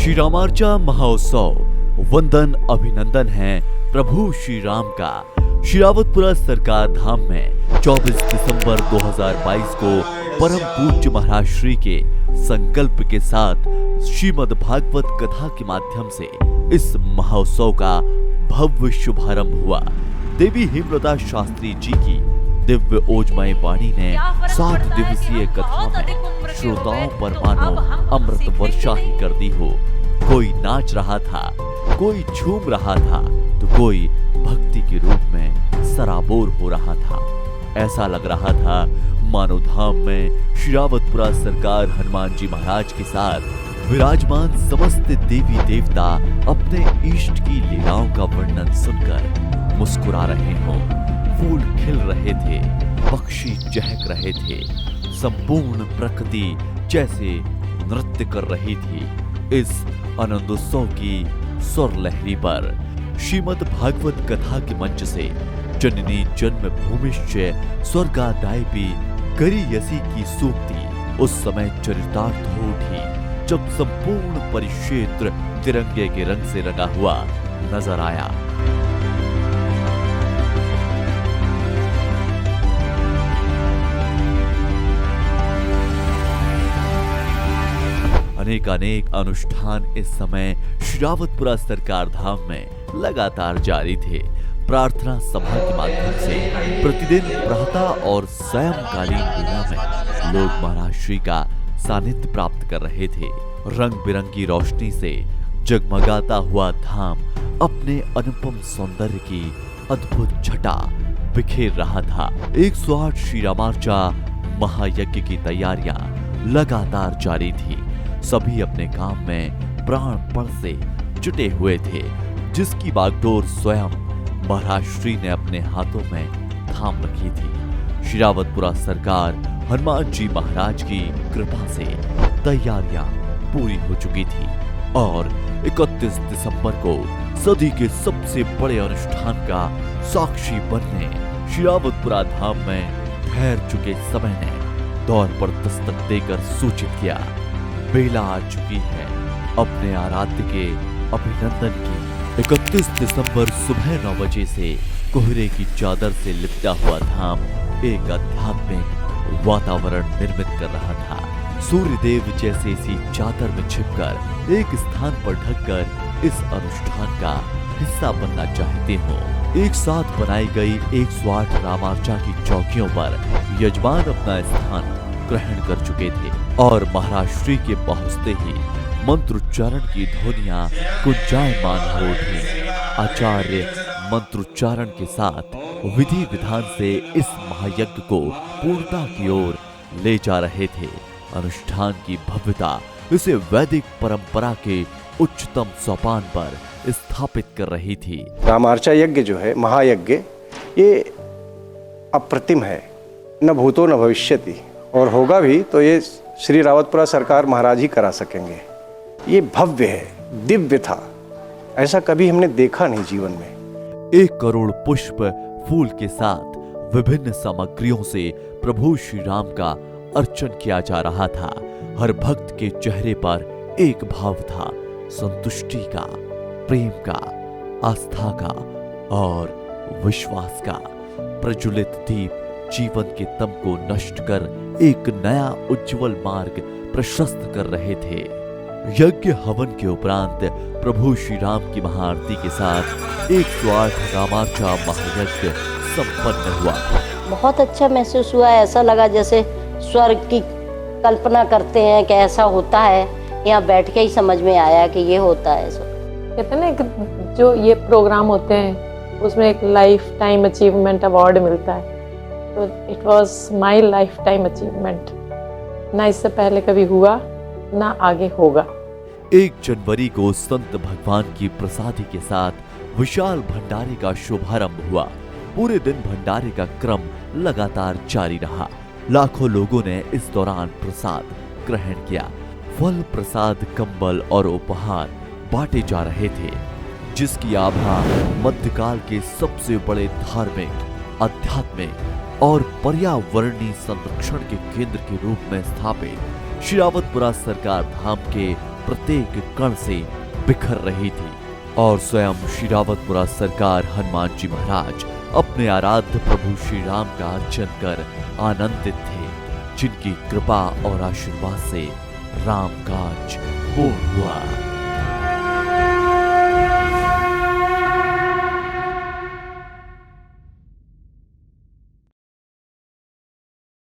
श्री रामार्चा महोत्सव वंदन अभिनंदन है प्रभु श्री राम का। शिरावतपुरा सरकार धाम में 24 दिसंबर 2022 को परम पूज्य महाराज श्री के संकल्प के साथ श्रीमद् भागवत कथा के माध्यम से इस महोत्सव का भव्य शुभारंभ हुआ। देवी हेमलता शास्त्री जी की दिव्य ओजमय वाणी ने 7 दिवसीय कथा में श्रोताओं पर मानो अमृत वर्षा ही कर दी हो। कोई नाच रहा था, कोई झूम रहा था, तो कोई भक्ति के रूप में सराबोर हो रहा था। ऐसा लग रहा था मानो धाम में शिरावतपुरा सरकार हनुमान जी महाराज के साथ विराजमान समस्त देवी देवता अपने इष्ट की लीलाओं का वर्णन सुनकर मुस्कुरा रहे हों। फूल खिल रहे थे, पक्षी चहक रहे थे, संपूर्ण प्रकृति जैसे नृत्य कर रही थी। इस आनंदोत्सव की स्वर लहरी पर श्रीमद् भागवत कथा के मंच से जननी जन्म भूमिश्च स्वर्गादायपि करियसी की सूक्ति उस समय चरितार्थ हो उठी जब संपूर्ण परिक्षेत्र तिरंगे के रंग से रंगा हुआ नजर आया। अनेक अनुष्ठान इस समय शिरावतपुरा सरकार धाम में लगातार जारी थे। प्रार्थना सभा के माध्यम से प्रतिदिन प्रातः और सायंकालीन वेला में लोग महाराज श्री का सानिध्य प्राप्त कर रहे थे। रंग बिरंगी रोशनी से जगमगाता हुआ धाम अपने अनुपम सौंदर्य की अद्भुत छटा बिखेर रहा था। 108 श्री रामार्चा महायज्ञ की तैयारियां लगातार जारी थी। सभी अपने काम में प्राणपण से जुटे हुए थे, जिसकी बागडोर स्वयं महाराज श्री ने अपने हाथों में थाम रखी थी। शिरावतपुरा सरकार हनुमान जी महाराज की कृपा से तैयारियां पूरी हो चुकी थी और 31 दिसंबर को सदी के सबसे बड़े अनुष्ठान का साक्षी बनने शिरावतपुरा धाम में ठहर चुके समय ने दौर पर दस्तक देकर सूचित किया, बेला आ चुकी है अपने आराध्य के अभिनंदन की। 31 दिसंबर सुबह 9 बजे से कोहरे की चादर से लिपटा हुआ धाम एक आध्यात्मिक वातावरण निर्मित कर रहा था। सूर्य देव जैसे इसी चादर में छिपकर एक स्थान पर ढककर इस अनुष्ठान का हिस्सा बनना चाहते हो। एक साथ बनाई गई 108 रामार्चा की चौकियों पर यजमान अपना स्थान ग्रहण कर चुके थे और महाराज श्री के पहुंचते ही मंत्रोच्चारण की ध्वनियां गुंजायमान हो उठी। आचार्य मंत्रोच्चारण के साथ विधि विधान से इस महायज्ञ को पूर्णता की ओर ले जा रहे थे। अनुष्ठान की भव्यता इसे वैदिक परंपरा के उच्चतम सोपान पर स्थापित कर रही थी। रामार्चा यज्ञ जो है महायज्ञ, ये अप्रतिम है, न भूतो न भविष्यति, और होगा भी तो ये श्री रावतपुरा सरकार महाराज ही करा सकेंगे। ये भव्य है, दिव्य था, ऐसा कभी हमने देखा नहीं जीवन में। 1 करोड़ पुष्प फूल के साथ विभिन्न सामग्रियों से प्रभु श्री राम का अर्चन किया जा रहा था। हर भक्त के चेहरे पर एक भाव था, संतुष्टि का, प्रेम का, आस्था का और विश्वास का। प्रज्वलित दीप जीवन के तम को नष्ट कर एक नया उज्जवल मार्ग प्रशस्त कर रहे थे। यज्ञ हवन के उपरांत प्रभु श्री राम की महाआरती के साथ 108 रामार्चा महायज्ञ संपन्न हुआ। बहुत अच्छा महसूस हुआ। ऐसा लगा जैसे स्वर्ग की कल्पना करते हैं कि ऐसा होता है, यहाँ बैठ के ही समझ में आया कि ये होता है। कहते हैं ना, जो ये प्रोग्राम होते हैं उसमें एक लाइफ टाइम अचीवमेंट अवार्ड मिलता है, तो it was my life time achievement. ना इससे पहले कभी हुआ, ना आगे होगा। 1 जनवरी को संत भगवान की प्रसादी के साथ विशाल भंडारे का शुभारंभ हुआ। पूरे दिन भंडारे का क्रम लगातार जारी रहा। लाखों लोगों ने इस दौरान प्रसाद ग्रहण किया। फल, प्रसाद, कंबल और उपहार बांटे जा रहे थे, जिसकी आभा मध्यकाल के सबसे बड़े धार्मिक, आध्यात्मिक और पर्यावरणीय संरक्षण के केंद्र के रूप में स्थापित शिरावतपुरा सरकार धाम के प्रत्येक कण से बिखर रही थी और स्वयं शिरावतपुरा सरकार हनुमान जी महाराज अपने आराध्य प्रभु श्री राम का अर्चन कर आनंदित थे, जिनकी कृपा और आशीर्वाद से राम काज पूर्ण हुआ।